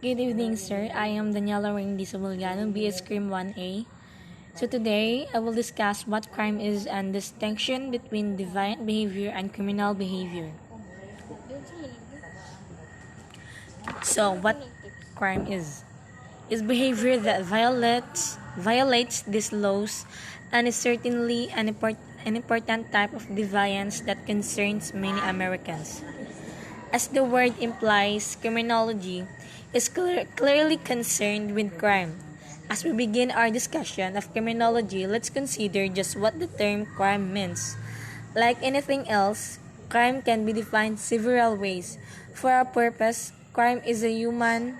Good evening, sir. I am Daniela Wendy Sabulgano, BS Cream 1A. So today, I will discuss what crime is and distinction between deviant behavior and criminal behavior. So, what crime is behavior that violates these laws and is certainly an important type of deviance that concerns many Americans. As the word implies, criminology is clearly concerned with crime. As we begin our discussion of criminology, let's consider just what the term crime means. Like anything else, crime can be defined several ways. For our purpose, crime is a human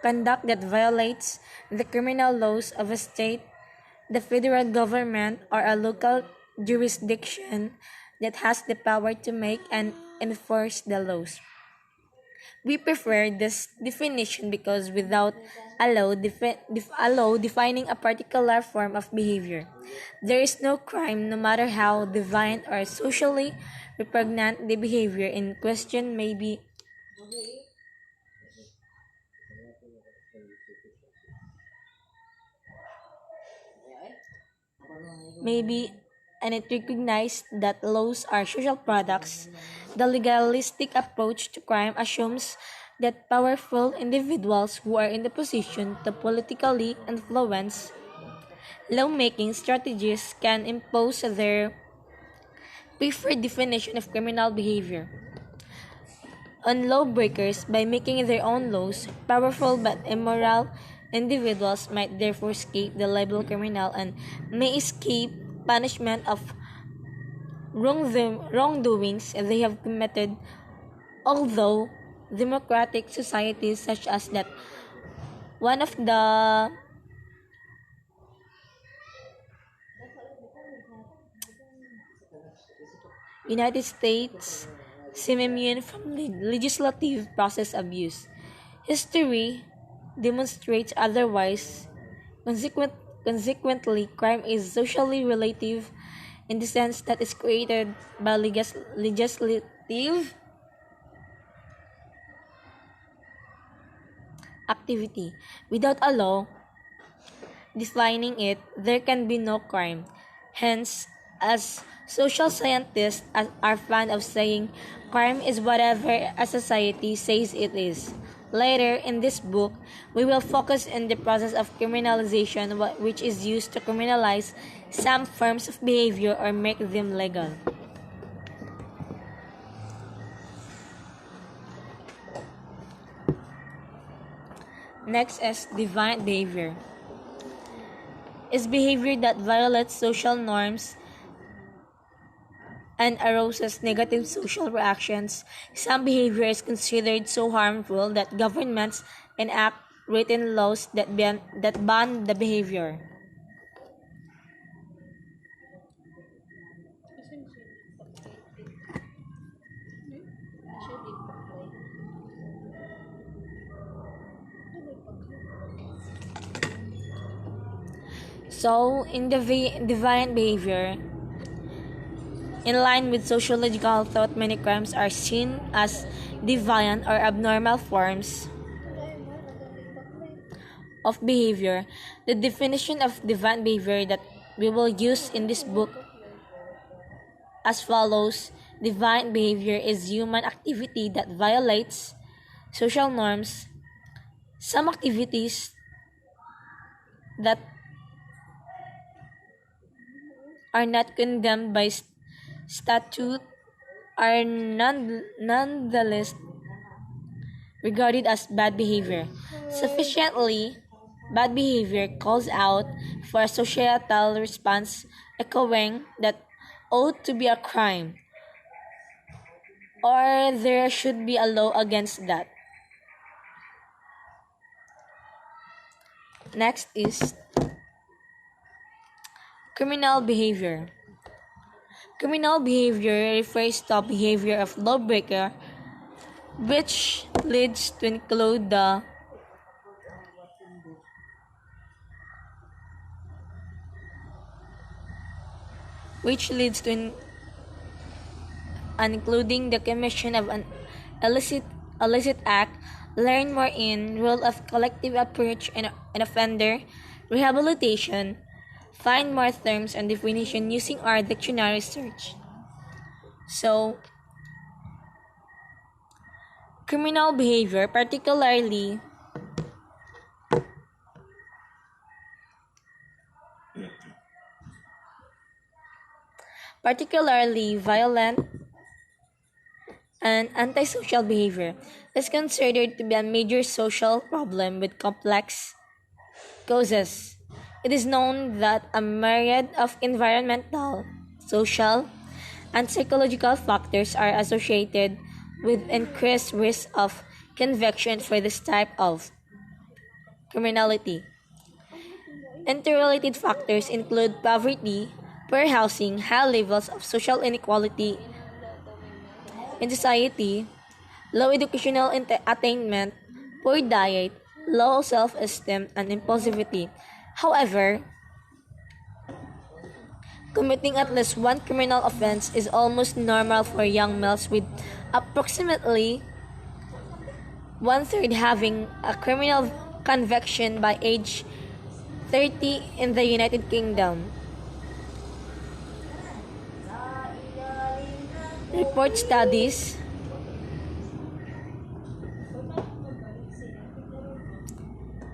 conduct that violates the criminal laws of a state, the federal government, or a local jurisdiction that has the power to make and enforce the laws. We prefer this definition because without allow defining a particular form of behavior, there is no crime no matter how deviant or socially repugnant the behavior in question may be. Maybe, and it recognized that laws are social products. The legalistic approach to crime assumes that powerful individuals who are in the position to politically influence lawmaking strategies can impose their preferred definition of criminal behavior on lawbreakers by making their own laws. Powerful but immoral individuals might therefore escape the label criminal and may escape punishment of wrongdoings they have committed, although democratic societies such as that one of the United States seem immune from legislative process abuse. History demonstrates otherwise. Consequently, crime is socially relative in the sense that it's created by legislative activity. Without a law defining it, there can be no crime. Hence, as social scientists are fond of saying, crime is whatever a society says it is. Later in this book, we will focus on the process of criminalization, which is used to criminalize some forms of behavior or make them legal. Next is deviant behavior. Is behavior that violates social norms and arouses negative social reactions. Some behavior is considered so harmful that governments enact written laws that ban the behavior. So, in the deviant behavior, in line with sociological thought, many crimes are seen as deviant or abnormal forms of behavior. The definition of deviant behavior that we will use in this book as follows. Deviant behavior is human activity that violates social norms. Some activities that are not condemned by statute are nonetheless regarded as bad behavior. Sufficiently bad behavior calls out for a societal response echoing that ought to be a crime, or there should be a law against that. Next is criminal behavior. Criminal behavior refers to behavior of lawbreaker which leads to include the including the commission of an illicit act learn more in role of collective approach and offender rehabilitation, find more terms and definition using our dictionary search. So, criminal behavior, particularly violent and antisocial behavior, is considered to be a major social problem with complex causes. It is known that a myriad of environmental, social, and psychological factors are associated with increased risk of conviction for this type of criminality. Interrelated factors include poverty, poor housing, high levels of social inequality in society, low educational attainment, poor diet, low self-esteem, and impulsivity. However, committing at least one criminal offense is almost normal for young males, with approximately one-third having a criminal conviction by age 30 in the United Kingdom. Report studies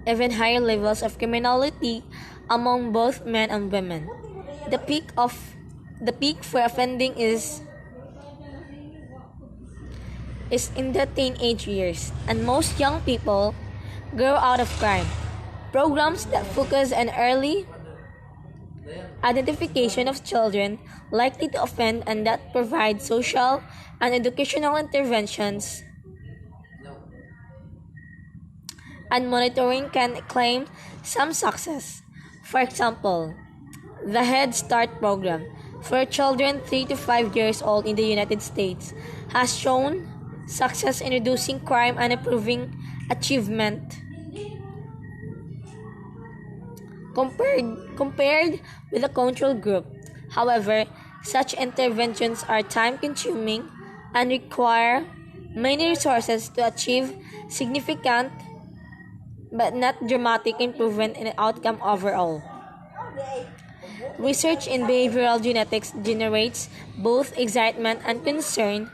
even higher levels of criminality among both men and women. The peak for offending is in the teenage years, and most young people grow out of crime. Programs that focus on early identification of children likely to offend and that provide social and educational interventions and monitoring can claim some success. For example, the Head Start program for children 3 to 5 years old in the United States has shown success in reducing crime and improving achievement compared with the control group. However, such interventions are time-consuming and require many resources to achieve significant but not dramatic improvement in outcome overall. Research in behavioral genetics generates both excitement and concern.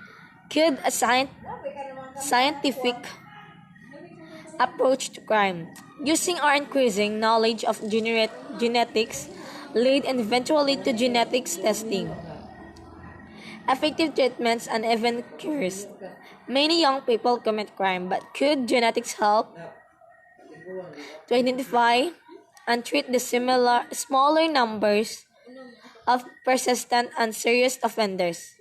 Could a scientific approach to crime, using our increasing knowledge of genetics, lead eventually to genetics testing, effective treatments, and even cures? Many young people commit crime, but could genetics help to identify and treat the smaller numbers of persistent and serious offenders?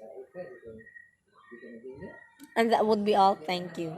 And that would be all. Thank you.